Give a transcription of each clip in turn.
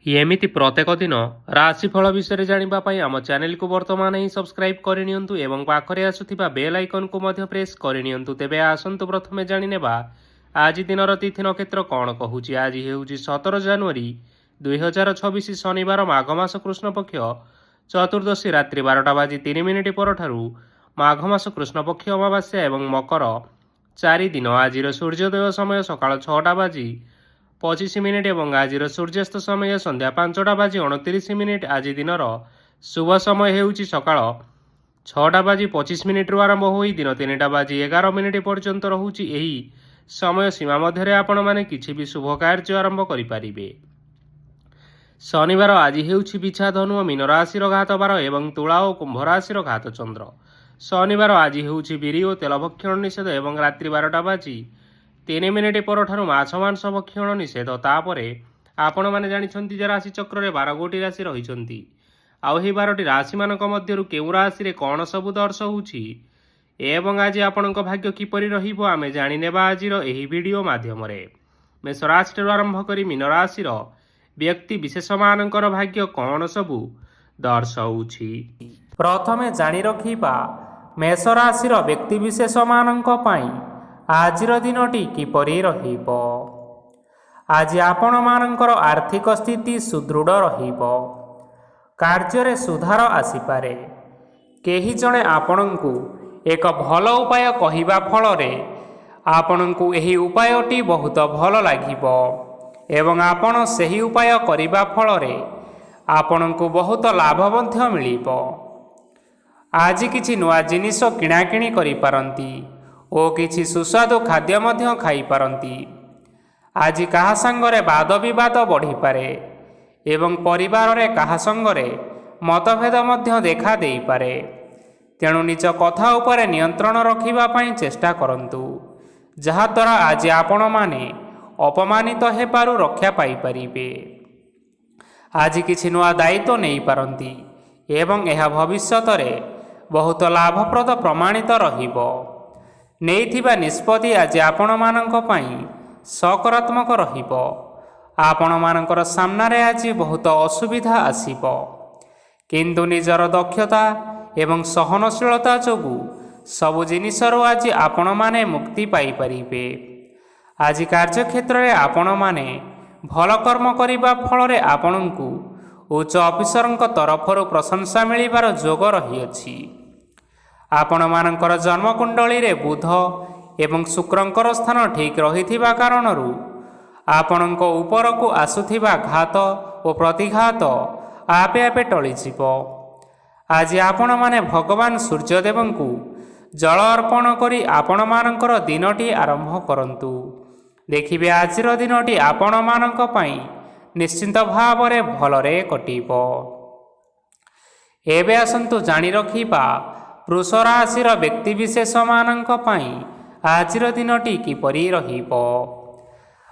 ଏମିତି ପ୍ରତ୍ୟେକ ଦିନ ରାଶିଫଳ ବିଷୟରେ ଜାଣିବା ପାଇଁ ଆମ ଚ୍ୟାନେଲକୁ ବର୍ତ୍ତମାନ ହିଁ ସବସ୍କ୍ରାଇବ୍ କରିନିଅନ୍ତୁ ଏବଂ ପାଖରେ ଆସୁଥିବା ବେଲ୍ ଆଇକନ୍କୁ ମଧ୍ୟ ପ୍ରେସ୍ କରିନିଅନ୍ତୁ। ତେବେ ଆସନ୍ତୁ ପ୍ରଥମେ ଜାଣିନେବା ଆଜି ଦିନର ତିଥି ନକ୍ଷତ୍ର କ'ଣ କହୁଛି। ଆଜି ହେଉଛି 17 ଜାନୁଆରୀ 2026 ଶନିବାର, ମାଘ ମାସ କୃଷ୍ଣପକ୍ଷ ଚତୁର୍ଦ୍ଦଶୀ ରାତ୍ରି 12:03 ପରଠାରୁ ମାଘ ମାସ କୃଷ୍ଣପକ୍ଷ ଅମାବାସ୍ୟା ଏବଂ ମକର 4 ଦିନ। ଆଜିର ସୂର୍ଯ୍ୟୋଦୟ ସମୟ ସକାଳ 6:25 ଏବଂ ଆଜିର ସୂର୍ଯ୍ୟାସ୍ତ ସମୟ ସନ୍ଧ୍ୟା 5:29। ଆଜି ଦିନର ଶୁଭ ସମୟ ହେଉଛି ସକାଳ 6:25 ଆରମ୍ଭ ହୋଇ ଦିନ 3:11 ପର୍ଯ୍ୟନ୍ତ ରହୁଛି। ଏହି ସମୟ ସୀମା ମଧ୍ୟରେ ଆପଣମାନେ କିଛି ବି ଶୁଭ କାର୍ଯ୍ୟ ଆରମ୍ଭ କରିପାରିବେ। ଶନିବାର ଆଜି ହେଉଛି ବିଛା, ଧନୁ ଓ ମୀନ ରାଶିର ଘାତ ବାର ଏବଂ ତୁଳା ଓ କୁମ୍ଭ ରାଶିର ଘାତ ଚନ୍ଦ୍ର। ଶନିବାର ଆଜି ହେଉଛି ବିରି ଓ ତେଲ ଭକ୍ଷଣ ନିଷେଧ ଏବଂ ରାତ୍ରି 12:03 ପରଠାରୁ ମାଛ ମାଂସ ଭକ୍ଷଣ ନିଷେଧ। ତାପରେ ଆପଣମାନେ ଜାଣିଛନ୍ତି ଯେ ରାଶିଚକ୍ରରେ 12ଗୋଟି ରାଶି ରହିଛନ୍ତି, ଆଉ ଏହି 12ଟି ରାଶିମାନଙ୍କ ମଧ୍ୟରୁ କେଉଁ ରାଶିରେ କ'ଣ ସବୁ ଦର୍ଶାଉଛି ଏବଂ ଆଜି ଆପଣଙ୍କ ଭାଗ୍ୟ କିପରି ରହିବ ଆମେ ଜାଣିନେବା ଆଜିର ଏହି ଭିଡ଼ିଓ ମାଧ୍ୟମରେ। ମେଷ ରାଶିଠାରୁ ଆରମ୍ଭ କରି ମୀନ ରାଶିର ବ୍ୟକ୍ତି ବିଶେଷମାନଙ୍କର ଭାଗ୍ୟ କ'ଣ ସବୁ ଦର୍ଶାଉଛି। ପ୍ରଥମେ ଜାଣି ରଖିବା ମେଷ ରାଶିର ବ୍ୟକ୍ତିବିଶେଷମାନଙ୍କ ପାଇଁ ଆଜିର ଦିନଟି କିପରି ରହିବ। ଆଜି ଆପଣମାନଙ୍କର ଆର୍ଥିକ ସ୍ଥିତି ସୁଦୃଢ଼ ରହିବ। କାର୍ଯ୍ୟରେ ସୁଧାର ଆସିପାରେ। କେହି ଜଣେ ଆପଣଙ୍କୁ ଏକ ଭଲ ଉପାୟ କହିବା ଫଳରେ ଆପଣଙ୍କୁ ଏହି ଉପାୟଟି ବହୁତ ଭଲ ଲାଗିବ ଏବଂ ଆପଣ ସେହି ଉପାୟ କରିବା ଫଳରେ ଆପଣଙ୍କୁ ବହୁତ ଲାଭ ମଧ୍ୟ ମିଳିବ। ଆଜି କିଛି ନୂଆ ଜିନିଷ କିଣାକିଣି କରିପାରନ୍ତି ଓ କିଛି ସୁସ୍ୱାଦୁ ଖାଦ୍ୟ ମଧ୍ୟ ଖାଇପାରନ୍ତି। ଆଜି କାହା ସାଙ୍ଗରେ ବାଦ ବିବାଦ ବଢ଼ିପାରେ ଏବଂ ପରିବାରରେ କାହା ସାଙ୍ଗରେ ମତଭେଦ ମଧ୍ୟ ଦେଖା ଦେଇପାରେ। ତେଣୁ ନିଜ କଥା ଉପରେ ନିୟନ୍ତ୍ରଣ ରଖିବା ପାଇଁ ଚେଷ୍ଟା କରନ୍ତୁ, ଯାହାଦ୍ୱାରା ଆଜି ଆପଣମାନେ ଅପମାନିତ ହେବାରୁ ରକ୍ଷା ପାଇପାରିବେ। ଆଜି କିଛି ନୂଆ ଦାୟିତ୍ୱ ନେଇପାରନ୍ତି ଏବଂ ଏହା ଭବିଷ୍ୟତରେ ବହୁତ ଲାଭପ୍ରଦ ପ୍ରମାଣିତ ରହିବ। ନେଇଥିବା ନିଷ୍ପତ୍ତି ଆଜି ଆପଣମାନଙ୍କ ପାଇଁ ସକାରାତ୍ମକ ରହିବ। ଆପଣମାନଙ୍କର ସାମ୍ନାରେ ଆଜି ବହୁତ ଅସୁବିଧା ଆସିବ, କିନ୍ତୁ ନିଜର ଦକ୍ଷତା ଏବଂ ସହନଶୀଳତା ଯୋଗୁଁ ସବୁ ଜିନିଷରୁ ଆଜି ଆପଣମାନେ ମୁକ୍ତି ପାଇପାରିବେ। ଆଜି କାର୍ଯ୍ୟକ୍ଷେତ୍ରରେ ଆପଣମାନେ ଭଲ କର୍ମ କରିବା ଫଳରେ ଆପଣଙ୍କୁ ଉଚ୍ଚ ଅଫିସରଙ୍କ ତରଫରୁ ପ୍ରଶଂସା ମିଳିବାର ଯୋଗ ରହିଅଛି। ଆପଣମାନଙ୍କର ଜନ୍ମକୁଣ୍ଡଳୀରେ ବୁଧ ଏବଂ ଶୁକ୍ରଙ୍କର ସ୍ଥାନ ଠିକ୍ ରହିଥିବା କାରଣରୁ ଆପଣଙ୍କ ଉପରକୁ ଆସୁଥିବା ଘାତ ଓ ପ୍ରତିଘାତ ଆପେ ଆପେ ଟଳିଯିବ। ଆଜି ଆପଣମାନେ ଭଗବାନ ସୂର୍ଯ୍ୟଦେବଙ୍କୁ ଜଳ ଅର୍ପଣ କରି ଆପଣମାନଙ୍କର ଦିନଟି ଆରମ୍ଭ କରନ୍ତୁ। ଦେଖିବେ ଆଜିର ଦିନଟି ଆପଣମାନଙ୍କ ପାଇଁ ନିଶ୍ଚିନ୍ତ ଭାବରେ ଭଲରେ କଟିବ। ଏବେ ଆସନ୍ତୁ ଜାଣି ରଖିବା ବୃଷ ରାଶିର ବ୍ୟକ୍ତିବିଶେଷମାନଙ୍କ ପାଇଁ ଆଜିର ଦିନଟି କିପରି ରହିବ।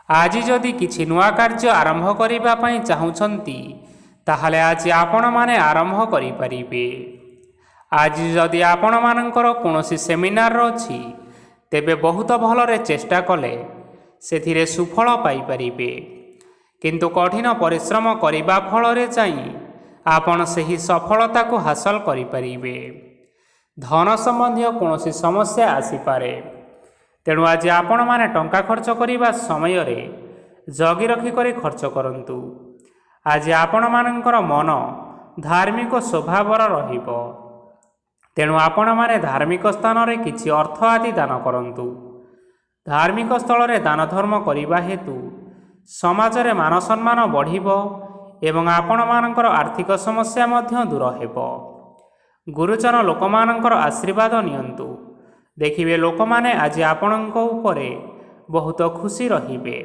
ଆଜି ଯଦି କିଛି ନୂଆ କାର୍ଯ୍ୟ ଆରମ୍ଭ କରିବା ପାଇଁ ଚାହୁଁଛନ୍ତି, ତାହେଲେ ଆଜି ଆପଣମାନେ ଆରମ୍ଭ କରିପାରିବେ। ଆଜି ଯଦି ଆପଣମାନଙ୍କର କୌଣସି ସେମିନାର ଅଛି, ତେବେ ବହୁତ ଭଲରେ ଚେଷ୍ଟା କଲେ ସେଥିରେ ସୁଫଳ ପାଇପାରିବେ, କିନ୍ତୁ କଠିନ ପରିଶ୍ରମ କରିବା ଫଳରେ ଯାଇ ଆପଣ ସେହି ସଫଳତାକୁ ହାସଲ କରିପାରିବେ। ଧନ ସମ୍ବନ୍ଧୀୟ କୌଣସି ସମସ୍ୟା ଆସିପାରେ, ତେଣୁ ଆଜି ଆପଣମାନେ ଟଙ୍କା ଖର୍ଚ୍ଚ କରିବା ସମୟରେ ଜଗି ରଖି କରି ଖର୍ଚ୍ଚ କରନ୍ତୁ। ଆଜି ଆପଣମାନଙ୍କର ମନ ଧାର୍ମିକ ସ୍ୱଭାବର ରହିବ, ତେଣୁ ଆପଣମାନେ ଧାର୍ମିକ ସ୍ଥାନରେ କିଛି ଅର୍ଥ ଆଦି ଦାନ କରନ୍ତୁ। ଧାର୍ମିକ ସ୍ଥଳରେ ଦାନ ଧର୍ମ କରିବା ହେତୁ ସମାଜରେ ମାନ ସମ୍ମାନ ବଢ଼ିବ ଏବଂ ଆପଣମାନଙ୍କର ଆର୍ଥିକ ସମସ୍ୟା ମଧ୍ୟ ଦୂର ହେବ। ଗୁରୁଜନ ଲୋକମାନଙ୍କର ଆଶୀର୍ବାଦ ନିଅନ୍ତୁ। ଦେଖିବେ ଲୋକମାନେ ଆଜି ଆପଣଙ୍କ ଉପରେ ବହୁତ ଖୁସି ରହିବେ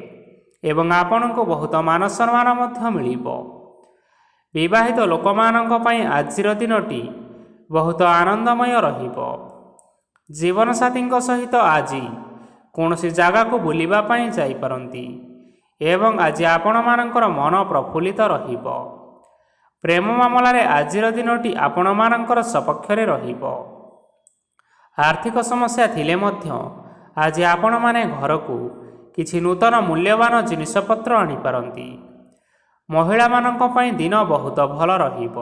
ଏବଂ ଆପଣଙ୍କୁ ବହୁତ ମାନ ସମ୍ମାନ ମଧ୍ୟ ମିଳିବ। ବିବାହିତ ଲୋକମାନଙ୍କ ପାଇଁ ଆଜିର ଦିନଟି ବହୁତ ଆନନ୍ଦମୟ ରହିବ। ଜୀବନସାଥୀଙ୍କ ସହିତ ଆଜି କୌଣସି ଜାଗାକୁ ବୁଲିବା ପାଇଁ ଯାଇପାରନ୍ତି ଏବଂ ଆଜି ଆପଣମାନଙ୍କର ମନ ପ୍ରଫୁଲ୍ଲିତ ରହିବ। ପ୍ରେମ ମାମଲାରେ ଆଜିର ଦିନଟି ଆପଣମାନଙ୍କର ସପକ୍ଷରେ ରହିବ। ଆର୍ଥିକ ସମସ୍ୟା ଥିଲେ ମଧ୍ୟ ଆଜି ଆପଣମାନେ ଘରକୁ କିଛି ନୂତନ ମୂଲ୍ୟବାନ ଜିନିଷପତ୍ର ଆଣିପାରନ୍ତି। ମହିଳାମାନଙ୍କ ପାଇଁ ଦିନ ବହୁତ ଭଲ ରହିବ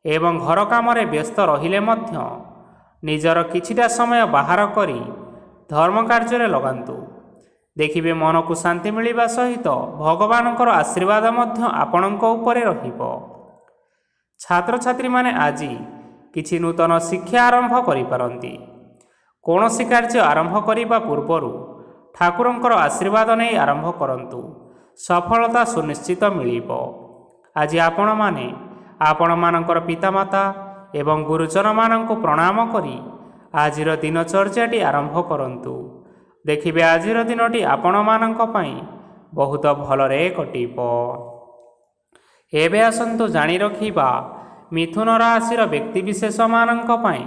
ଏବଂ ଘର କାମରେ ବ୍ୟସ୍ତ ରହିଲେ ମଧ୍ୟ ନିଜର କିଛିଟା ସମୟ ବାହାର କରି ଧର୍ମ କାର୍ଯ୍ୟରେ ଲଗାନ୍ତୁ। ଦେଖିବେ ମନକୁ ଶାନ୍ତି ମିଳିବା ସହିତ ଭଗବାନଙ୍କର ଆଶୀର୍ବାଦ ମଧ୍ୟ ଆପଣଙ୍କ ଉପରେ ରହିବ। ଛାତ୍ରଛାତ୍ରୀମାନେ ଆଜି କିଛି ନୂତନ ଶିକ୍ଷା ଆରମ୍ଭ କରିପାରନ୍ତି। କୌଣସି କାର୍ଯ୍ୟ ଆରମ୍ଭ କରିବା ପୂର୍ବରୁ ଠାକୁରଙ୍କର ଆଶୀର୍ବାଦ ନେଇ ଆରମ୍ଭ କରନ୍ତୁ, ସଫଳତା ସୁନିଶ୍ଚିତ ମିଳିବ। ଆଜି ଆପଣମାନେ ଆପଣମାନଙ୍କର ପିତାମାତା ଏବଂ ଗୁରୁଜନମାନଙ୍କୁ ପ୍ରଣାମ କରି ଆଜିର ଦିନଚର୍ଯ୍ୟାଟି ଆରମ୍ଭ କରନ୍ତୁ। ଦେଖିବେ ଆଜିର ଦିନଟି ଆପଣମାନଙ୍କ ପାଇଁ ବହୁତ ଭଲରେ କଟିବ। ଏବେ ଆସନ୍ତୁ ଜାଣି ରଖିବା ମିଥୁନ ରାଶିର ବ୍ୟକ୍ତିବିଶେଷମାନଙ୍କ ପାଇଁ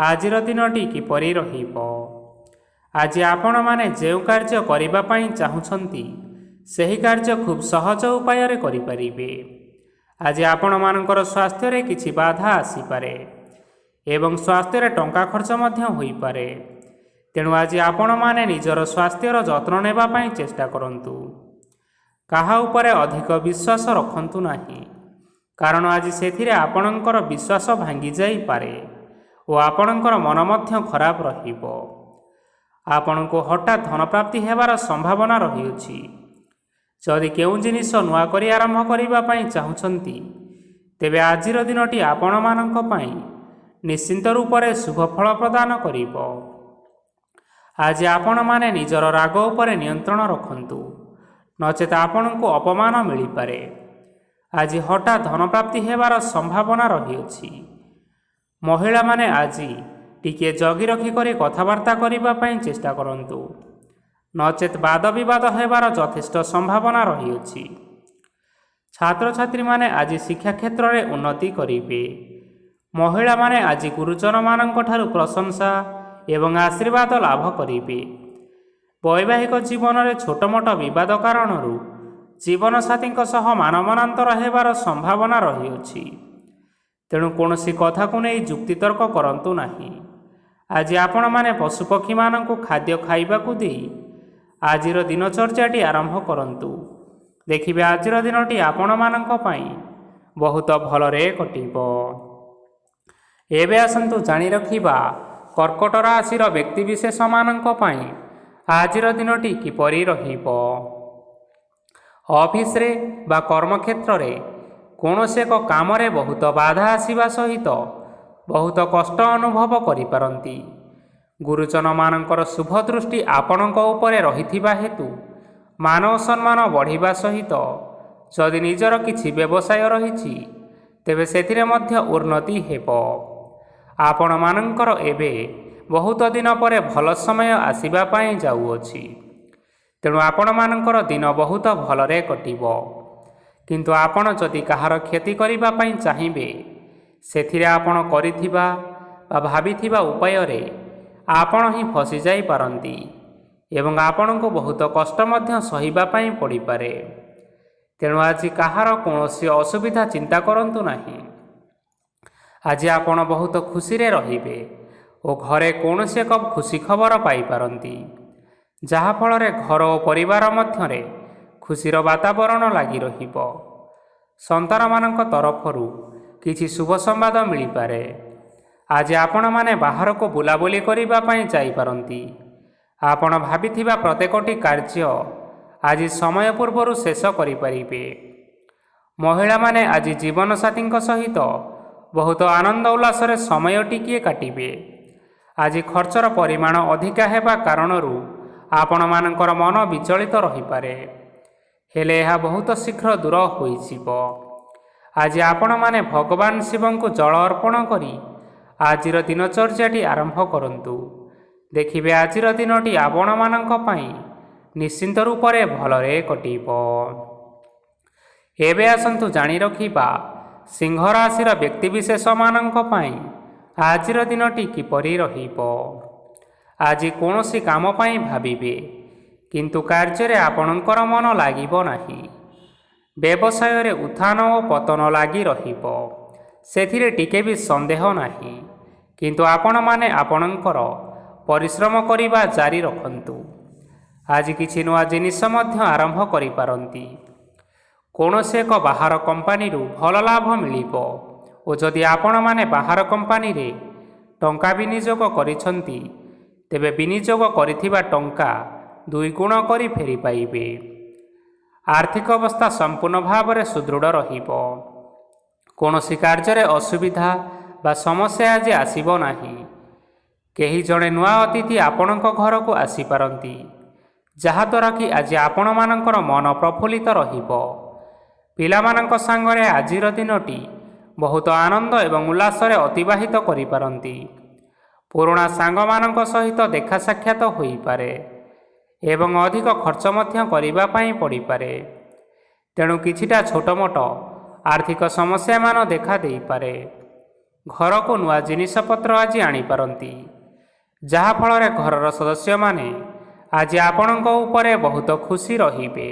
ଆଜିର ଦିନଟି କିପରି ରହିବ। ଆଜି ଆପଣମାନେ ଯେଉଁ କାର୍ଯ୍ୟ କରିବା ପାଇଁ ଚାହୁଁଛନ୍ତି ସେହି କାର୍ଯ୍ୟ ଖୁବ୍ ସହଜ ଉପାୟରେ କରିପାରିବେ। ଆଜି ଆପଣମାନଙ୍କର ସ୍ୱାସ୍ଥ୍ୟରେ କିଛି ବାଧା ଆସିପାରେ ଏବଂ ସ୍ୱାସ୍ଥ୍ୟରେ ଟଙ୍କା ଖର୍ଚ୍ଚ ମଧ୍ୟ ହୋଇପାରେ। ତେଣୁ ଆଜି ଆପଣମାନେ ନିଜର ସ୍ୱାସ୍ଥ୍ୟର ଯତ୍ନ ନେବା ପାଇଁ ଚେଷ୍ଟା କରନ୍ତୁ। କାହା ଉପରେ ଅଧିକ ବିଶ୍ୱାସ ରଖନ୍ତୁ ନାହିଁ, କାରଣ ଆଜି ସେଥିରେ ଆପଣଙ୍କର ବିଶ୍ୱାସ ଭାଙ୍ଗି ଯାଇପାରେ ଓ ଆପଣଙ୍କର ମନ ମଧ୍ୟ ଖରାପ ରହିବ। ଆପଣଙ୍କୁ ହଠାତ୍ ଧନପ୍ରାପ୍ତି ହେବାର ସମ୍ଭାବନା ରହିଅଛି। ଯଦି କେଉଁ ଜିନିଷ ନୂଆ କରି ଆରମ୍ଭ କରିବା ପାଇଁ ଚାହୁଁଛନ୍ତି ତେବେ ଆଜିର ଦିନଟି ଆପଣମାନଙ୍କ ପାଇଁ ନିଶ୍ଚିନ୍ତ ରୂପରେ ଶୁଭ ଫଳ ପ୍ରଦାନ କରିବ। ଆଜି ଆପଣମାନେ ନିଜର ରାଗ ଉପରେ ନିୟନ୍ତ୍ରଣ ରଖନ୍ତୁ, ନଚେତ୍ ଆପଣଙ୍କୁ ଅପମାନ ମିଳିପାରେ। ଆଜି ହଠାତ୍ ଧନପ୍ରାପ୍ତି ହେବାର ସମ୍ଭାବନା ରହିଅଛି। ମହିଳାମାନେ ଆଜି ଟିକିଏ ଜଗି ରଖି କରି କଥାବାର୍ତ୍ତା କରିବା ପାଇଁ ଚେଷ୍ଟା କରନ୍ତୁ, ନଚେତ୍ ବାଦ ବିବାଦ ହେବାର ଯଥେଷ୍ଟ ସମ୍ଭାବନା ରହିଅଛି। ଛାତ୍ରଛାତ୍ରୀମାନେ ଆଜି ଶିକ୍ଷା କ୍ଷେତ୍ରରେ ଉନ୍ନତି କରିବେ। ମହିଳାମାନେ ଆଜି ଗୁରୁଜନମାନଙ୍କ ଠାରୁ ପ୍ରଶଂସା ଏବଂ ଆଶୀର୍ବାଦ ଲାଭ କରିବେ। ବୈବାହିକ ଜୀବନରେ ଛୋଟମୋଟ ବିବାଦ କାରଣରୁ ଜୀବନସାଥୀଙ୍କ ସହ ମାନମନାନ୍ତର ହେବାର ସମ୍ଭାବନା ରହିଅଛି। ତେଣୁ କୌଣସି କଥାକୁ ନେଇ ଯୁକ୍ତିତର୍କ କରନ୍ତୁ ନାହିଁ। ଆଜି ଆପଣମାନେ ପଶୁପକ୍ଷୀମାନଙ୍କୁ ଖାଦ୍ୟ ଖାଇବାକୁ ଦେଇ ଆଜିର ଦିନଚର୍ଯ୍ୟାଟି ଆରମ୍ଭ କରନ୍ତୁ। ଦେଖିବେ ଆଜିର ଦିନଟି ଆପଣମାନଙ୍କ ପାଇଁ ବହୁତ ଭଲରେ କଟିବ। ଏବେ ଆସନ୍ତୁ ଜାଣି ରଖିବା କର୍କଟ ରାଶିର ବ୍ୟକ୍ତିବିଶେଷମାନଙ୍କ ପାଇଁ ଆଜିର ଦିନଟି କିପରି ରହିବ। ଅଫିସରେ ବା କର୍ମକ୍ଷେତ୍ରରେ କୌଣସି ଏକ କାମରେ ବହୁତ ବାଧା ଆସିବା ସହିତ ବହୁତ କଷ୍ଟ ଅନୁଭବ କରିପାରନ୍ତି। ଗୁରୁଜନମାନଙ୍କର ଶୁଭ ଦୃଷ୍ଟି ଆପଣଙ୍କ ଉପରେ ରହିଥିବା ହେତୁ ମାନ ଓ ସମ୍ମାନ ବଢ଼ିବା ସହିତ ଯଦି ନିଜର କିଛି ବ୍ୟବସାୟ ରହିଛି ତେବେ ସେଥିରେ ମଧ୍ୟ ଉନ୍ନତି ହେବ। ଆପଣମାନଙ୍କର ଏବେ ବହୁତ ଦିନ ପରେ ଭଲ ସମୟ ଆସିବା ପାଇଁ ଯାଉଅଛି। ତେଣୁ ଆପଣମାନଙ୍କର ଦିନ ବହୁତ ଭଲରେ କଟିବ। କିନ୍ତୁ ଆପଣ ଯଦି କାହାର କ୍ଷତି କରିବା ପାଇଁ ଚାହିଁବେ ସେଥିରେ ଆପଣ କରିଥିବା ବା ଭାବିଥିବା ଉପାୟରେ ଆପଣ ହିଁ ଫସିଯାଇପାରନ୍ତି ଏବଂ ଆପଣଙ୍କୁ ବହୁତ କଷ୍ଟ ମଧ୍ୟ ସହିବା ପାଇଁ ପଡ଼ିପାରେ। ତେଣୁ ଆଜି କାହାର କୌଣସି ଅସୁବିଧା ଚିନ୍ତା କରନ୍ତୁ ନାହିଁ। ଆଜି ଆପଣ ବହୁତ ଖୁସିରେ ରହିବେ ଓ ଘରେ କୌଣସି ଏକ ଖୁସି ଖବର ପାଇପାରନ୍ତି, ଯାହାଫଳରେ ଘର ଓ ପରିବାର ମଧ୍ୟରେ ଖୁସିର ବାତାବରଣ ଲାଗି ରହିବ। ସନ୍ତାନମାନଙ୍କ ତରଫରୁ କିଛି ଶୁଭ ସମ୍ବାଦ ମିଳିପାରେ। ଆଜି ଆପଣମାନେ ବାହାରକୁ ବୁଲାବୁଲି କରିବା ପାଇଁ ଯାଇପାରନ୍ତି। ଆପଣ ଭାବିଥିବା ପ୍ରତ୍ୟେକଟି କାର୍ଯ୍ୟ ଆଜି ସମୟ ପୂର୍ବରୁ ଶେଷ କରିପାରିବେ। ମହିଳାମାନେ ଆଜି ଜୀବନସାଥୀଙ୍କ ସହିତ ବହୁତ ଆନନ୍ଦ ଉଲ୍ଲାସରେ ସମୟ ଟିକିଏ କାଟିବେ। ଆଜି ଖର୍ଚ୍ଚର ପରିମାଣ ଅଧିକା ହେବା କାରଣରୁ ଆପଣମାନଙ୍କର ମନ ବିଚଳିତ ରହିପାରେ, ହେଲେ ଏହା ବହୁତ ଶୀଘ୍ର ଦୂର ହୋଇଯିବ। ଆଜି ଆପଣମାନେ ଭଗବାନ ଶିବଙ୍କୁ ଜଳ ଅର୍ପଣ କରି ଆଜିର ଦିନଚର୍ଯ୍ୟାଟି ଆରମ୍ଭ କରନ୍ତୁ। ଦେଖିବେ ଆଜିର ଦିନଟି ଆପଣମାନଙ୍କ ପାଇଁ ନିଶ୍ଚିନ୍ତ ରୂପରେ ଭଲରେ କଟିବ। ଏବେ ଆସନ୍ତୁ ଜାଣି ରଖିବା ସିଂହ ରାଶିର ବ୍ୟକ୍ତିବିଶେଷମାନଙ୍କ ପାଇଁ ଆଜିର ଦିନଟି କିପରି ରହିବ। ଆଜି କୌଣସି କାମ ପାଇଁ ଭାବିବେ, କିନ୍ତୁ କାର୍ଯ୍ୟରେ ଆପଣଙ୍କର ମନ ଲାଗିବ ନାହିଁ। ବ୍ୟବସାୟରେ ଉତ୍ଥାନ ଓ ପତନ ଲାଗି ରହିବ, ସେଥିରେ ଟିକେ ବି ସନ୍ଦେହ ନାହିଁ। କିନ୍ତୁ ଆପଣମାନେ ଆପଣଙ୍କର ପରିଶ୍ରମ କରିବା ଜାରି ରଖନ୍ତୁ। ଆଜି କିଛି ନୂଆ ଜିନିଷ ମଧ୍ୟ ଆରମ୍ଭ କରିପାରନ୍ତି। କୌଣସି ଏକ ବାହାର କମ୍ପାନୀରୁ ଭଲ ଲାଭ ମିଳିବ ଓ ଯଦି ଆପଣମାନେ ବାହାର କମ୍ପାନୀରେ ଟଙ୍କା ବିନିଯୋଗ କରିଛନ୍ତି ତେବେ ବିନିଯୋଗ କରିଥିବା ଟଙ୍କା 2 ଗୁଣ କରି ଫେରି ପାଇବେ। ଆର୍ଥିକ ଅବସ୍ଥା ସମ୍ପୂର୍ଣ୍ଣ ଭାବରେ ସୁଦୃଢ଼ ରହିବ। କୌଣସି କାର୍ଯ୍ୟରେ ଅସୁବିଧା ବା ସମସ୍ୟା ଆଜି ଆସିବ ନାହିଁ। କେହି ଜଣେ ନୂଆ ଅତିଥି ଆପଣଙ୍କ ଘରକୁ ଆସିପାରନ୍ତି, ଯାହାଦ୍ୱାରା କି ଆଜି ଆପଣମାନଙ୍କର ମନ ପ୍ରଫୁଲ୍ଲିତ ରହିବ। ପିଲାମାନଙ୍କ ସାଙ୍ଗରେ ଆଜିର ଦିନଟି ବହୁତ ଆନନ୍ଦ ଏବଂ ଉଲ୍ଲାସରେ ଅତିବାହିତ କରିପାରନ୍ତି। ପୁରୁଣା ସାଙ୍ଗମାନଙ୍କ ସହିତ ଦେଖା ସାକ୍ଷାତ ହୋଇପାରେ ଏବଂ ଅଧିକ ଖର୍ଚ୍ଚ ମଧ୍ୟ କରିବା ପାଇଁ ପଡ଼ିପାରେ। ତେଣୁ କିଛିଟା ଛୋଟମୋଟ ଆର୍ଥିକ ସମସ୍ୟାମାନ ଦେଖା ଦେଇପାରେ। ଘରକୁ ନୂଆ ଜିନିଷପତ୍ର ଆଜି ଆଣିପାରନ୍ତି, ଯାହାଫଳରେ ଘରର ସଦସ୍ୟମାନେ ଆଜି ଆପଣଙ୍କ ଉପରେ ବହୁତ ଖୁସି ରହିବେ।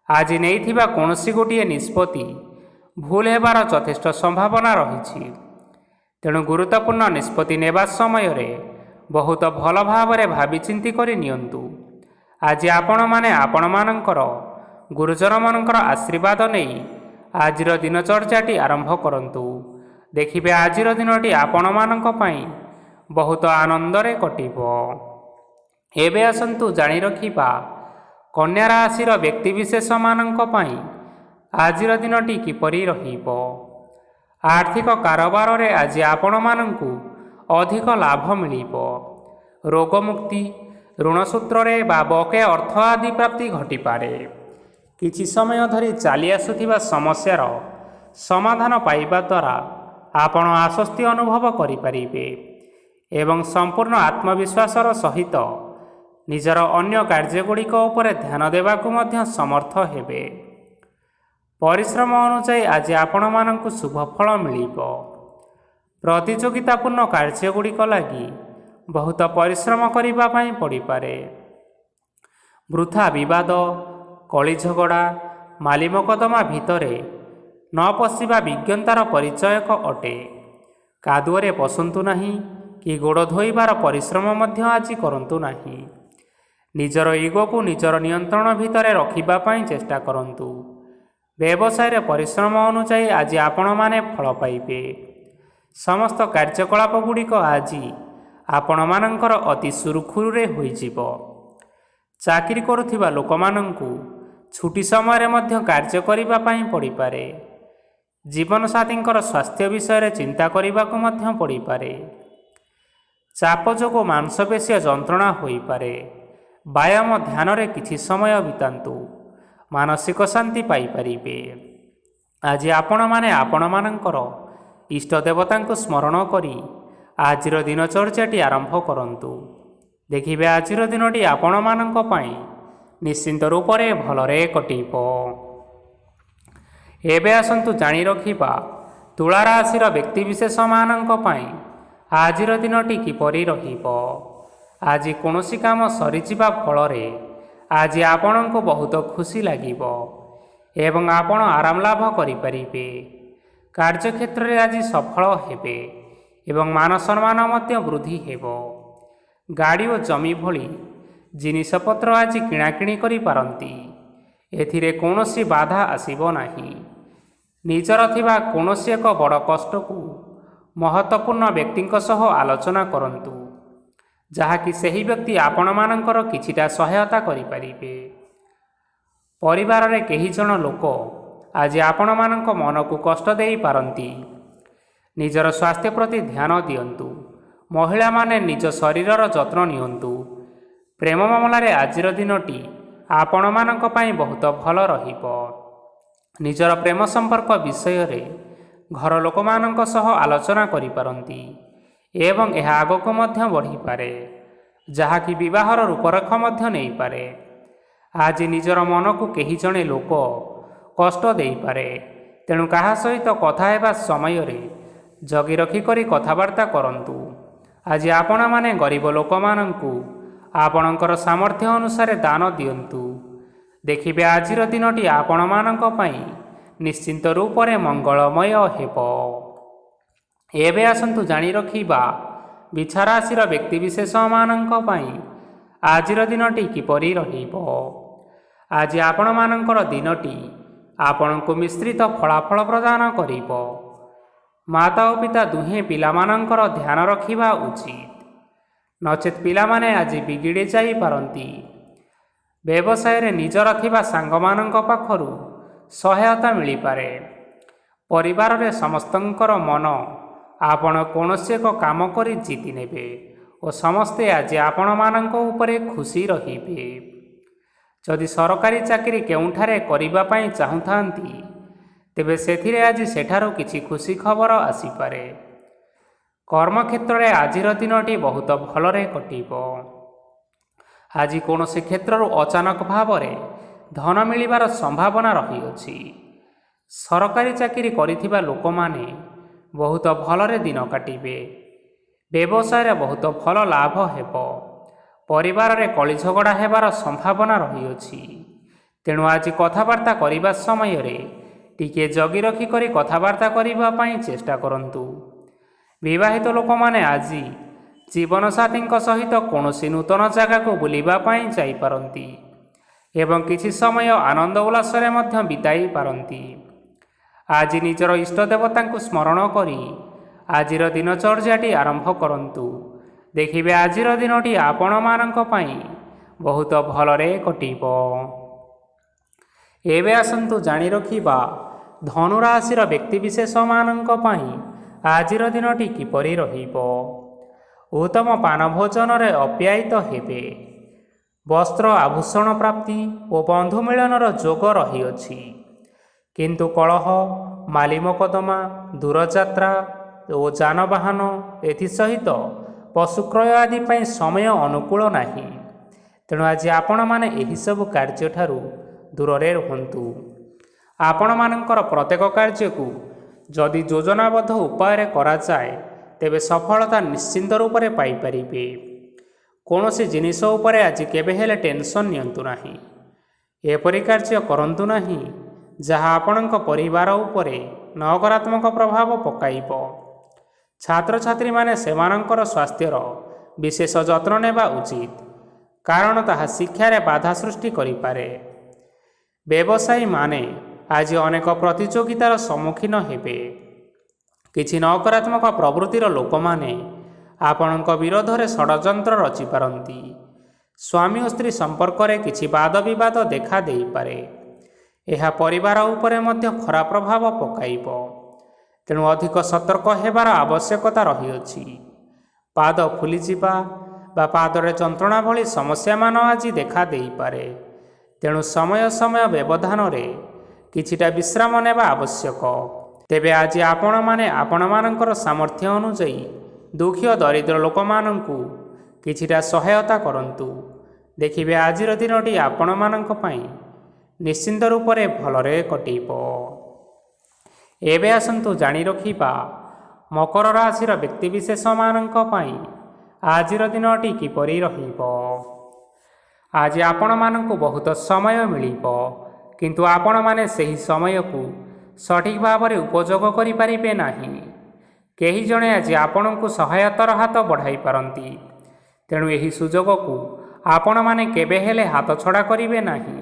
ଆଜି ନେଇଥିବା କୌଣସି ଗୋଟିଏ ନିଷ୍ପତ୍ତି ଭୁଲ ହେବାର ଯଥେଷ୍ଟ ସମ୍ଭାବନା ରହିଛି। ତେଣୁ ଗୁରୁତ୍ୱପୂର୍ଣ୍ଣ ନିଷ୍ପତ୍ତି ନେବା ସମୟରେ ବହୁତ ଭଲ ଭାବରେ ଭାବିଚିନ୍ତି କରି ନିଅନ୍ତୁ। ଆଜି ଆପଣମାନେ ଆପଣମାନଙ୍କର ଗୁରୁଜନମାନଙ୍କର ଆଶୀର୍ବାଦ ନେଇ ଆଜିର ଦିନଚର୍ଯ୍ୟାଟି ଆରମ୍ଭ କରନ୍ତୁ। ଦେଖିବେ ଆଜିର ଦିନଟି ଆପଣମାନଙ୍କ ପାଇଁ ବହୁତ ଆନନ୍ଦରେ କଟିବ। ଏବେ ଆସନ୍ତୁ ଜାଣି ରଖିବା କନ୍ୟା ରାଶିର ବ୍ୟକ୍ତିବିଶେଷମାନଙ୍କ ପାଇଁ ଆଜିର ଦିନଟି କିପରି ରହିବ। ଆର୍ଥିକ କାରବାରରେ ଆଜି ଆପଣମାନଙ୍କୁ ଅଧିକ ଲାଭ ମିଳିବ। ରୋଗମୁକ୍ତି, ଋଣ ସୂତ୍ରରେ ବା ବକେୟା ଅର୍ଥ ଆଦି ପ୍ରାପ୍ତି ଘଟିପାରେ। କିଛି ସମୟ ଧରି ଚାଲି ଆସୁଥିବା ସମସ୍ୟାର ସମାଧାନ ପାଇବା ଦ୍ୱାରା ଆପଣ ଆଶ୍ୱସ୍ତି ଅନୁଭବ କରିପାରିବେ ଏବଂ ସମ୍ପୂର୍ଣ୍ଣ ଆତ୍ମବିଶ୍ୱାସର ସହିତ ନିଜର ଅନ୍ୟ କାର୍ଯ୍ୟଗୁଡ଼ିକ ଉପରେ ଧ୍ୟାନ ଦେବାକୁ ମଧ୍ୟ ସମର୍ଥ ହେବେ। ପରିଶ୍ରମ ଅନୁଯାୟୀ ଆଜି ଆପଣମାନଙ୍କୁ ଶୁଭଫଳ ମିଳିବ। ପ୍ରତିଯୋଗିତାପୂର୍ଣ୍ଣ କାର୍ଯ୍ୟଗୁଡ଼ିକ ଲାଗି ବହୁତ ପରିଶ୍ରମ କରିବା ପାଇଁ ପଡ଼ିପାରେ। ବୃଥା ବିବାଦ, କଳିଝଗଡ଼ା, ମାଲି ମକଦ୍ଦମା ଭିତରେ ନ ପଶିବା ବିଜ୍ଞତାର ପରିଚୟକ ଅଟେ। କାଦୁଅରେ ପଶନ୍ତୁ ନାହିଁ କି ଗୋଡ଼ ଧୋଇବାର ପରିଶ୍ରମ ମଧ୍ୟ ଆଜି କରନ୍ତୁ ନାହିଁ। ନିଜର ଇଗୋକୁ ନିଜର ନିୟନ୍ତ୍ରଣ ଭିତରେ ରଖିବା ପାଇଁ ଚେଷ୍ଟା କରନ୍ତୁ। ବ୍ୟବସାୟରେ ପରିଶ୍ରମ ଅନୁଯାୟୀ ଆଜି ଆପଣମାନେ ଫଳ ପାଇବେ। ସମସ୍ତ କାର୍ଯ୍ୟକଳାପ ଗୁଡ଼ିକ ଆଜି ଆପଣମାନଙ୍କର ଅତି ସୁରୁଖୁରୁରେ ହୋଇଯିବ। ଚାକିରି କରୁଥିବା ଲୋକମାନଙ୍କୁ ଛୁଟି ସମୟରେ ମଧ୍ୟ କାର୍ଯ୍ୟ କରିବା ପାଇଁ ପଡ଼ିପାରେ। ଜୀବନସାଥୀଙ୍କର ସ୍ୱାସ୍ଥ୍ୟ ବିଷୟରେ ଚିନ୍ତା କରିବାକୁ ମଧ୍ୟ ପଡ଼ିପାରେ। ଚାପ ଯୋଗୁଁ ମାଂସପେଶୀୟ ଯନ୍ତ୍ରଣା ହୋଇପାରେ। ବ୍ୟାୟାମ ଧ୍ୟାନରେ କିଛି ସମୟ ବିତାନ୍ତୁ, ମାନସିକ ଶାନ୍ତି ପାଇପାରିବେ। ଆଜି ଆପଣମାନେ ଆପଣମାନଙ୍କର ଇଷ୍ଟ ଦେବତାଙ୍କୁ ସ୍ମରଣ କରି ଆଜିର ଦିନଚର୍ଯ୍ୟାଟି ଆରମ୍ଭ କରନ୍ତୁ। ଦେଖିବେ ଆଜିର ଦିନଟି ଆପଣମାନଙ୍କ ପାଇଁ ନିଶ୍ଚିନ୍ତ ରୂପରେ ଭଲରେ କଟିବ। ଏବେ ଆସନ୍ତୁ ଜାଣି ରଖିବା ତୁଳା ରାଶିର ବ୍ୟକ୍ତିବିଶେଷମାନଙ୍କ ପାଇଁ ଆଜିର ଦିନଟି କିପରି ରହିବ। ଆଜି କୌଣସି କାମ ସରିଯିବା ଫଳରେ ଆଜି ଆପଣଙ୍କୁ ବହୁତ ଖୁସି ଲାଗିବ ଏବଂ ଆପଣ ଆରାମ ଲାଭ କରିପାରିବେ। କାର୍ଯ୍ୟକ୍ଷେତ୍ରରେ ଆଜି ସଫଳ ହେବେ ଏବଂ ମାନ ସମ୍ମାନ ମଧ୍ୟ ବୃଦ୍ଧି ହେବ। ଗାଡ଼ି ଓ ଜମି ଭଳି ଜିନିଷପତ୍ର ଆଜି କିଣାକିଣି କରିପାରନ୍ତି। ଏଥିରେ କୌଣସି ବାଧା ଆସିବ ନାହିଁ। ନିଜର ଥିବା କୌଣସି ଏକ ବଡ଼ କଷ୍ଟକୁ ମହତ୍ତ୍ୱପୂର୍ଣ୍ଣ ବ୍ୟକ୍ତିଙ୍କ ସହ ଆଲୋଚନା କରନ୍ତୁ, ଯାହାକି ସେହି ବ୍ୟକ୍ତି ଆପଣମାନଙ୍କର କିଛିଟା ସହାୟତା କରିପାରିବେ। ପରିବାରରେ କେହି ଜଣ ଲୋକ ଆଜି ଆପଣମାନଙ୍କ ମନକୁ କଷ୍ଟ ଦେଇପାରନ୍ତି। ନିଜର ସ୍ୱାସ୍ଥ୍ୟ ପ୍ରତି ଧ୍ୟାନ ଦିଅନ୍ତୁ। ମହିଳାମାନେ ନିଜ ଶରୀରର ଯତ୍ନ ନିଅନ୍ତୁ। ପ୍ରେମ ମାମଲାରେ ଆଜିର ଦିନଟି ଆପଣମାନଙ୍କ ପାଇଁ ବହୁତ ଭଲ ରହିବ। ନିଜର ପ୍ରେମ ସମ୍ପର୍କ ବିଷୟରେ ଘର ଲୋକମାନଙ୍କ ସହ ଆଲୋଚନା କରିପାରନ୍ତି ଏବଂ ଏହା ଆଗକୁ ମଧ୍ୟ ବଢ଼ିପାରେ, ଯାହାକି ବିବାହର ରୂପରେଖ ମଧ୍ୟ ନେଇପାରେ। ଆଜି ନିଜର ମନକୁ କେହି ଜଣେ ଲୋକ କଷ୍ଟ ଦେଇପାରେ, ତେଣୁ କାହା ସହିତ କଥା ହେବା ସମୟରେ ଜଗି ରଖିକରି କଥାବାର୍ତ୍ତା କରନ୍ତୁ। ଆଜି ଆପଣମାନେ ଗରିବ ଲୋକମାନଙ୍କୁ ଆପଣଙ୍କର ସାମର୍ଥ୍ୟ ଅନୁସାରେ ଦାନ ଦିଅନ୍ତୁ। ଦେଖିବେ ଆଜିର ଦିନଟି ଆପଣମାନଙ୍କ ପାଇଁ ନିଶ୍ଚିନ୍ତ ରୂପରେ ମଙ୍ଗଳମୟ ହେବ। ଏବେ ଆସନ୍ତୁ ଜାଣି ରଖିବା ବିଛା ରାଶିର ବ୍ୟକ୍ତିବିଶେଷମାନଙ୍କ ପାଇଁ ଆଜିର ଦିନଟି କିପରି ରହିବ। ଆଜି ଆପଣମାନଙ୍କର ଦିନଟି ଆପଣଙ୍କୁ ମିଶ୍ରିତ ଫଳାଫଳ ପ୍ରଦାନ କରିବ। ମାତା ଓ ପିତା ଦୁହେଁ ପିଲାମାନଙ୍କର ଧ୍ୟାନ ରଖିବା ଉଚିତ, ନଚେତ୍ ପିଲାମାନେ ଆଜି ବିଗିଡ଼ି ଯାଇପାରନ୍ତି। ବ୍ୟବସାୟରେ ନିଜର ଥିବା ସାଙ୍ଗମାନଙ୍କ ପାଖରୁ ସହାୟତା ମିଳିପାରେ। ପରିବାରରେ ସମସ୍ତଙ୍କର ମନ ଆପଣ କୌଣସି ଏକ କାମ କରି ଜିତି ନେବେ ଓ ସମସ୍ତେ ଆଜି ଆପଣମାନଙ୍କ ଉପରେ ଖୁସି ରହିବେ। ଯଦି ସରକାରୀ ଚାକିରି କେଉଁଠାରେ କରିବା ପାଇଁ ଚାହୁଁଥାନ୍ତି, ତେବେ ସେଥିରେ ଆଜି ସେଠାରୁ କିଛି ଖୁସି ଖବର ଆସିପାରେ। କର୍ମକ୍ଷେତ୍ରରେ ଆଜିର ଦିନଟି ବହୁତ ଭଲରେ କଟିବ। ଆଜି କୌଣସି କ୍ଷେତ୍ରରୁ ଅଚାନକ ଭାବରେ ଧନ ମିଳିବାର ସମ୍ଭାବନା ରହିଅଛି। ସରକାରୀ ଚାକିରି କରିଥିବା ଲୋକମାନେ ବହୁତ ଭଲରେ ଦିନ କାଟିବେ। ବ୍ୟବସାୟରେ ବହୁତ ଭଲ ଲାଭ ହେବ। ପରିବାରରେ କଳିଝଗଡ଼ା ହେବାର ସମ୍ଭାବନା ରହିଅଛି। ତେଣୁ ଆଜି କଥାବାର୍ତ୍ତା କରିବା ସମୟରେ ଟିକିଏ ଜଗି ରଖିକରି କଥାବାର୍ତ୍ତା କରିବା ପାଇଁ ଚେଷ୍ଟା କରନ୍ତୁ। ବିବାହିତ ଲୋକମାନେ ଆଜି ଜୀବନସାଥୀଙ୍କ ସହିତ କୌଣସି ନୂତନ ଜାଗାକୁ ବୁଲିବା ପାଇଁ ଯାଇପାରନ୍ତି ଏବଂ କିଛି ସମୟ ଆନନ୍ଦ ଉଲ୍ଲାସରେ ମଧ୍ୟ ବିତାଇ ପାରନ୍ତି। ଆଜି ନିଜର ଇଷ୍ଟ ଦେବତାଙ୍କୁ ସ୍ମରଣ କରି ଆଜିର ଦିନଚର୍ଯ୍ୟାଟି ଆରମ୍ଭ କରନ୍ତୁ। ଦେଖିବେ ଆଜିର ଦିନଟି ଆପଣମାନଙ୍କ ପାଇଁ ବହୁତ ଭଲରେ କଟିବ। ଏବେ ଆସନ୍ତୁ ଜାଣି ରଖିବା ଧନୁରାଶିର ବ୍ୟକ୍ତିବିଶେଷମାନଙ୍କ ପାଇଁ ଆଜିର ଦିନଟି କିପରି ରହିବ। ଉତ୍ତମ ପାନ ଭୋଜନରେ ଅପ୍ୟାୟିତ ହେବେ। ବସ୍ତ୍ର ଆଭୂଷଣ ପ୍ରାପ୍ତି ଓ ବନ୍ଧୁ ମିଳନର ଯୋଗ ରହିଅଛି। କିନ୍ତୁ କଳହ, ମାଲିମକଦ୍ଦମା, ଦୂରଯାତ୍ରା ଓ ଯାନବାହନ ଏଥିସହିତ ପଶୁକ୍ରୟ ଆଦି ପାଇଁ ସମୟ ଅନୁକୂଳ ନାହିଁ। ତେଣୁ ଆଜି ଆପଣମାନେ ଏହିସବୁ କାର୍ଯ୍ୟଠାରୁ ଦୂରରେ ରୁହନ୍ତୁ। ଆପଣମାନଙ୍କର ପ୍ରତ୍ୟେକ କାର୍ଯ୍ୟକୁ ଯଦି ଯୋଜନାବଦ୍ଧ ଉପାୟରେ କରାଯାଏ, ତେବେ ସଫଳତା ନିଶ୍ଚିନ୍ତ ରୂପରେ ପାଇପାରିବେ। କୌଣସି ଜିନିଷ ଉପରେ ଆଜି କେବେ ହେଲେ ଟେନସନ୍ ନିଅନ୍ତୁ ନାହିଁ। ଏପରି କାର୍ଯ୍ୟ କରନ୍ତୁ ନାହିଁ ଯାହା ଆପଣଙ୍କ ପରିବାର ଉପରେ ନକାରାତ୍ମକ ପ୍ରଭାବ ପକାଇବ। ଛାତ୍ରଛାତ୍ରୀମାନେ ସେମାନଙ୍କର ସ୍ୱାସ୍ଥ୍ୟର ବିଶେଷ ଯତ୍ନ ନେବା ଉଚିତ, କାରଣ ତାହା ଶିକ୍ଷାରେ ବାଧା ସୃଷ୍ଟି କରିପାରେ। ବ୍ୟବସାୟୀମାନେ ଆଜି ଅନେକ ପ୍ରତିଯୋଗିତାର ସମ୍ମୁଖୀନ ହେବେ। କିଛି ନକାରାତ୍ମକ ପ୍ରବୃତ୍ତିର ଲୋକମାନେ ଆପଣଙ୍କ ବିରୋଧରେ ଷଡ଼ଯନ୍ତ୍ର ରଚିପାରନ୍ତି। ସ୍ୱାମୀ ଓ ସ୍ତ୍ରୀ ସମ୍ପର୍କରେ କିଛି ବାଦବିବାଦ ଦେଖା ଦେଇପାରେ। ଏହା ପରିବାର ଉପରେ ମଧ୍ୟ ଖରାପ ପ୍ରଭାବ ପକାଇବ। ତେଣୁ ଅଧିକ ସତର୍କ ହେବାର ଆବଶ୍ୟକତା ରହିଅଛି। ପାଦ ଫୁଲିଯିବା ବା ପାଦରେ ଯନ୍ତ୍ରଣା ଭଳି ସମସ୍ୟାମାନ ଆଜି ଦେଖା ଦେଇପାରେ। ତେଣୁ ସମୟ ସମୟ ବ୍ୟବଧାନରେ କିଛିଟା ବିଶ୍ରାମ ନେବା ଆବଶ୍ୟକ। ତେବେ ଆଜି ଆପଣମାନେ ଆପଣମାନଙ୍କର ସାମର୍ଥ୍ୟ ଅନୁଯାୟୀ ଦୁଃଖୀ ଓ ଦରିଦ୍ର ଲୋକମାନଙ୍କୁ କିଛିଟା ସହାୟତା କରନ୍ତୁ। ଦେଖିବେ ଆଜିର ଦିନଟି ଆପଣମାନଙ୍କ ପାଇଁ ନିଶ୍ଚିନ୍ତ ରୂପରେ ଭଲରେ କଟିବ। ଏବେ ଆସନ୍ତୁ ଜାଣି ରଖିବା ମକର ରାଶିର ବ୍ୟକ୍ତିବିଶେଷମାନଙ୍କ ପାଇଁ ଆଜିର ଦିନଟି କିପରି ରହିବ। ଆଜି ଆପଣମାନଙ୍କୁ ବହୁତ ସମୟ ମିଳିବ, କିନ୍ତୁ ଆପଣମାନେ ସେହି ସମୟକୁ ସଠିକ୍ ଭାବରେ ଉପଯୋଗ କରିପାରିବେ ନାହିଁ। କେହି ଜଣେ ଆଜି ଆପଣଙ୍କୁ ସହାୟତାର ହାତ ବଢ଼ାଇ ପାରନ୍ତି। ତେଣୁ ଏହି ସୁଯୋଗକୁ ଆପଣମାନେ କେବେ ହେଲେ ହାତଛଡ଼ା କରିବେ ନାହିଁ,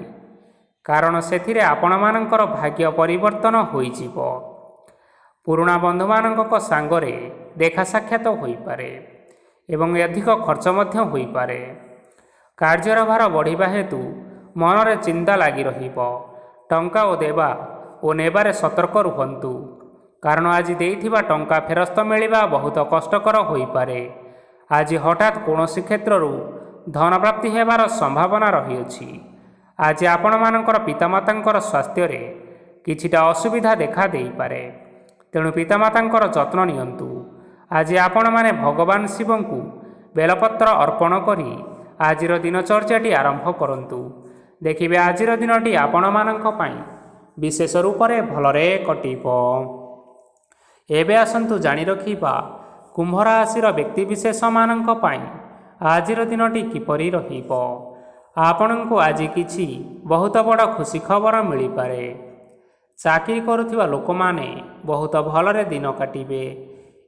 କାରଣ ସେଥିରେ ଆପଣମାନଙ୍କର ଭାଗ୍ୟ ପରିବର୍ତ୍ତନ ହୋଇଯିବ। ପୁରୁଣା ବନ୍ଧୁମାନଙ୍କ ସାଙ୍ଗରେ ଦେଖା ସାକ୍ଷାତ ହୋଇପାରେ ଏବଂ ଅଧିକ ଖର୍ଚ୍ଚ ମଧ୍ୟ ହୋଇପାରେ। କାର୍ଯ୍ୟର ଭାର ବଢ଼ିବା ହେତୁ ମନରେ ଚିନ୍ତା ଲାଗି ରହିବ। ଟଙ୍କା ଦେବା ଓ ନେବାରେ ସତର୍କ ରୁହନ୍ତୁ, କାରଣ ଆଜି ଦେଇଥିବା ଟଙ୍କା ଫେରସ୍ତ ମିଳିବା ବହୁତ କଷ୍ଟକର ହୋଇପାରେ। ଆଜି ହଠାତ୍ କୌଣସି କ୍ଷେତ୍ରରୁ ଧନପ୍ରାପ୍ତି ହେବାର ସମ୍ଭାବନା ରହିଅଛି। ଆଜି ଆପଣମାନଙ୍କର ପିତାମାତାଙ୍କର ସ୍ୱାସ୍ଥ୍ୟରେ କିଛିଟା ଅସୁବିଧା ଦେଖା ଦେଇପାରେ। ତେଣୁ ପିତାମାତାଙ୍କର ଯତ୍ନ ନିଅନ୍ତୁ। ଆଜି ଆପଣମାନେ ଭଗବାନ ଶିବଙ୍କୁ ବେଲପତ୍ର ଅର୍ପଣ କରି ଆଜିର ଦିନଚର୍ଯ୍ୟାଟି ଆରମ୍ଭ କରନ୍ତୁ। ଦେଖିବେ ଆଜିର ଦିନଟି ଆପଣମାନଙ୍କ ପାଇଁ ବିଶେଷ ରୂପରେ ଭଲରେ କଟିବ। ଏବେ ଆସନ୍ତୁ ଜାଣି ରଖିବା କୁମ୍ଭ ରାଶିର ବ୍ୟକ୍ତିବିଶେଷମାନଙ୍କ ପାଇଁ ଆଜିର ଦିନଟି କିପରି ରହିବ। ଆପଣଙ୍କୁ ଆଜି କିଛି ବହୁତ ବଡ଼ ଖୁସି ଖବର ମିଳିପାରେ। ଚାକିରି କରୁଥିବା ଲୋକମାନେ ବହୁତ ଭଲରେ ଦିନ କାଟିବେ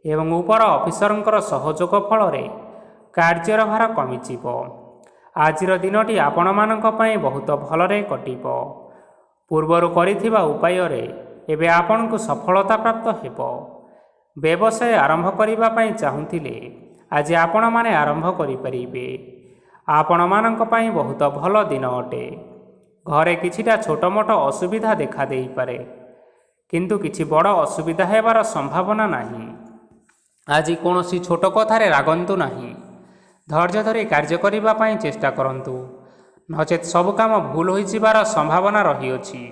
ଏବଂ ଉପର ଅଫିସରଙ୍କର ସହଯୋଗ ଫଳରେ କାର୍ଯ୍ୟର ଭାର କମିଯିବ। ଆଜିର ଦିନଟି ଆପଣମାନଙ୍କ ପାଇଁ ବହୁତ ଭଲରେ କଟିବ। ପୂର୍ବରୁ କରିଥିବା ଉପାୟରେ ଏବେ ଆପଣଙ୍କୁ ସଫଳତା ପ୍ରାପ୍ତ ହେବ। ବ୍ୟବସାୟ ଆରମ୍ଭ କରିବା ପାଇଁ ଚାହୁଁଥିଲେ ଆଜି ଆପଣମାନେ ଆରମ୍ଭ କରିପାରିବେ। ଆପଣମାନଙ୍କ ପାଇଁ ବହୁତ ଭଲ ଦିନ ଅଟେ। ଘରେ କିଛିଟା ଛୋଟ ମୋଟ ଅସୁବିଧା ଦେଖାଦେଇପାରେ, କିନ୍ତୁ କିଛି ବଡ଼ ଅସୁବିଧା ହେବାର ସମ୍ଭାବନା ନାହିଁ। ଆଜି କୌଣସି ଛୋଟ କଥାରେ ରାଗନ୍ତୁ ନାହିଁ। ଧୈର୍ଯ୍ୟ ଧରି କାର୍ଯ୍ୟ କରିବା ପାଇଁ ଚେଷ୍ଟା କରନ୍ତୁ, ନଚେତ୍ ସବୁ କାମ ଭୁଲ ହୋଇଯିବାର ସମ୍ଭାବନା ରହିଅଛି।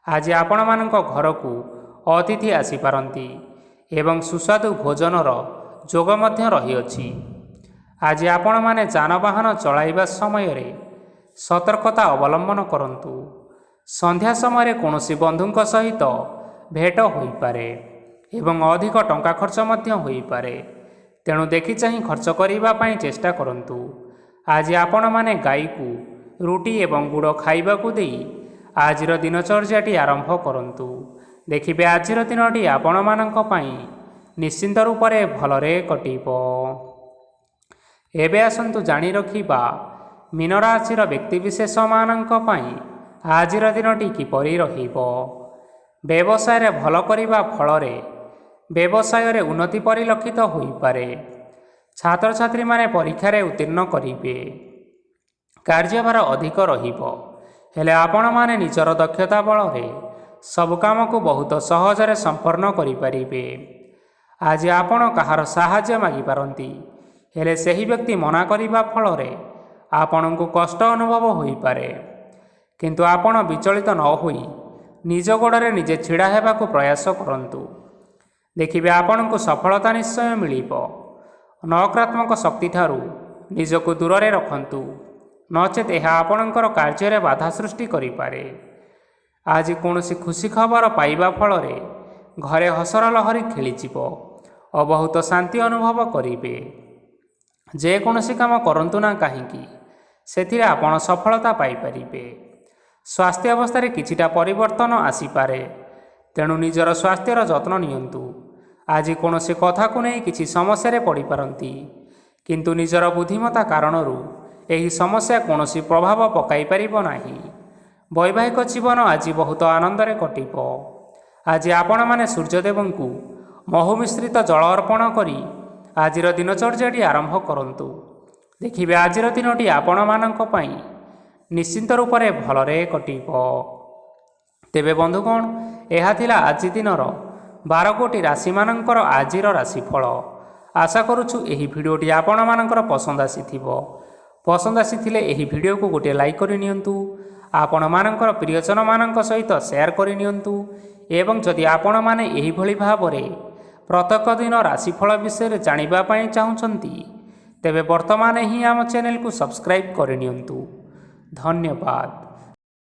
ଆଜି ଆପଣମାନଙ୍କ ଘରକୁ ଅତିଥି ଆସିପାରନ୍ତି ଏବଂ ସୁସ୍ୱାଦୁ ଭୋଜନର ଯୋଗ ମଧ୍ୟ ରହିଅଛି। ଆଜି ଆପଣମାନେ ଯାନବାହନ ଚଳାଇବା ସମୟରେ ସତର୍କତା ଅବଲମ୍ବନ କରନ୍ତୁ। ସନ୍ଧ୍ୟା ସମୟରେ କୌଣସି ବନ୍ଧୁଙ୍କ ସହିତ ଭେଟ ହୋଇପାରେ ଏବଂ ଅଧିକ ଟଙ୍କା ଖର୍ଚ୍ଚ ମଧ୍ୟ ହୋଇପାରେ, ତେଣୁ ଦେଖି ଚାହିଁ ଖର୍ଚ୍ଚ କରିବା ପାଇଁ ଚେଷ୍ଟା କରନ୍ତୁ। ଆଜି ଆପଣମାନେ ଗାଈକୁ ରୁଟି ଏବଂ ଗୁଡ଼ ଖାଇବାକୁ ଦେଇ ଆଜିର ଦିନଚର୍ଯ୍ୟାଟି ଆରମ୍ଭ କରନ୍ତୁ। ଦେଖିବେ ଆଜିର ଦିନଟି ଆପଣମାନଙ୍କ ପାଇଁ ନିଶ୍ଚିନ୍ତ ରୂପରେ ଭଲରେ କଟିବ। ଏବେ ଆସନ୍ତୁ ଜାଣି ରଖିବା ମୀନ ରାଶିର ବ୍ୟକ୍ତିବିଶେଷମାନଙ୍କ ପାଇଁ ଆଜିର ଦିନଟି କିପରି ରହିବ। ବ୍ୟବସାୟରେ ଭଲ କରିବା ଫଳରେ ବ୍ୟବସାୟରେ ଉନ୍ନତି ପରିଲକ୍ଷିତ ହୋଇପାରେ। ଛାତ୍ରଛାତ୍ରୀମାନେ ପରୀକ୍ଷାରେ ଉତ୍ତୀର୍ଣ୍ଣ କରିବେ। କାର୍ଯ୍ୟଭାର ଅଧିକ ରହିବ, ହେଲେ ଆପଣମାନେ ନିଜର ଦକ୍ଷତା ବଳରେ ସବୁ କାମକୁ ବହୁତ ସହଜରେ ସମ୍ପନ୍ନ କରିପାରିବେ। ଆଜି ଆପଣ କାହାର ସାହାଯ୍ୟ ମାଗିପାରନ୍ତି, ହେଲେ ସେହି ବ୍ୟକ୍ତି ମନା କରିବା ଫଳରେ ଆପଣଙ୍କୁ କଷ୍ଟ ଅନୁଭବ ହୋଇପାରେ। କିନ୍ତୁ ଆପଣ ବିଚଳିତ ନ ହୋଇ ନିଜ ଗୋଡ଼ରେ ନିଜେ ଛିଡ଼ା ହେବାକୁ ପ୍ରୟାସ କରନ୍ତୁ। ଦେଖିବେ ଆପଣଙ୍କୁ ସଫଳତା ନିଶ୍ଚୟ ମିଳିବ। ନକାରାତ୍ମକ ଶକ୍ତିଠାରୁ ନିଜକୁ ଦୂରରେ ରଖନ୍ତୁ, ନଚେତ୍ ଏହା ଆପଣଙ୍କର କାର୍ଯ୍ୟରେ ବାଧା ସୃଷ୍ଟି କରିପାରେ। ଆଜି କୌଣସି ଖୁସି ଖବର ପାଇବା ଫଳରେ ଘରେ ହସର ଲହରୀ ଖେଳିଯିବ ଓ ବହୁତ ଶାନ୍ତି ଅନୁଭବ କରିବେ। ଯେକୌଣସି କାମ କରନ୍ତୁ ନା କାହିଁକି, ସେଥିରେ ଆପଣ ସଫଳତା ପାଇପାରିବେ। ସ୍ୱାସ୍ଥ୍ୟ ଅବସ୍ଥାରେ କିଛିଟା ପରିବର୍ତ୍ତନ ଆସିପାରେ, ତେଣୁ ନିଜର ସ୍ୱାସ୍ଥ୍ୟର ଯତ୍ନ ନିଅନ୍ତୁ। ଆଜି କୌଣସି କଥାକୁ ନେଇ କିଛି ସମସ୍ୟାରେ ପଡ଼ିପାରନ୍ତି, କିନ୍ତୁ ନିଜର ବୁଦ୍ଧିମତ୍ତା କାରଣରୁ ଏହି ସମସ୍ୟା କୌଣସି ପ୍ରଭାବ ପକାଇପାରିବ ନାହିଁ। ବୈବାହିକ ଜୀବନ ଆଜି ବହୁତ ଆନନ୍ଦରେ କଟିବ। ଆଜି ଆପଣମାନେ ସୂର୍ଯ୍ୟଦେବଙ୍କୁ ମହୁ ମିଶ୍ରିତ ଜଳ ଅର୍ପଣ କରି ଆଜିର ଦିନଚର୍ଯ୍ୟାଟି ଆରମ୍ଭ କରନ୍ତୁ। ଦେଖିବେ ଆଜିର ଦିନଟି ଆପଣମାନଙ୍କ ପାଇଁ ନିଶ୍ଚିନ୍ତ ରୂପରେ ଭଲରେ କଟିବ। ତେବେ ବନ୍ଧୁଗଣ, ଏହା ଥିଲା ଆଜି ଦିନର 12ଗୋଟି ରାଶିମାନଙ୍କର ଆଜିର ରାଶିଫଳ। ଆଶା କରୁଛୁ ଏହି ଭିଡ଼ିଓଟି ଆପଣମାନଙ୍କର ପସନ୍ଦ ଆସିଥିବ। ପସନ୍ଦ ଆସିଥିଲେ ଏହି ଭିଡ଼ିଓକୁ ଗୋଟିଏ ଲାଇକ୍ କରିନିଅନ୍ତୁ। ଆପଣମାନଙ୍କର ପ୍ରିୟଜନମାନଙ୍କ ସହିତ ସେୟାର କରିନିଅନ୍ତୁ ଏବଂ ଯଦି ଆପଣମାନେ ଏହିଭଳି ଭାବରେ ପ୍ରତ୍ୟେକ ଦିନ ରାଶିଫଳ ବିଷୟରେ ଜାଣିବା ପାଇଁ ଚାହୁଁଛନ୍ତି, ତେବେ ବର୍ତ୍ତମାନ ହିଁ ଆମ ଚ୍ୟାନେଲକୁ ସବସ୍କ୍ରାଇବ୍ କରିନିଅନ୍ତୁ। ଧନ୍ୟବାଦ।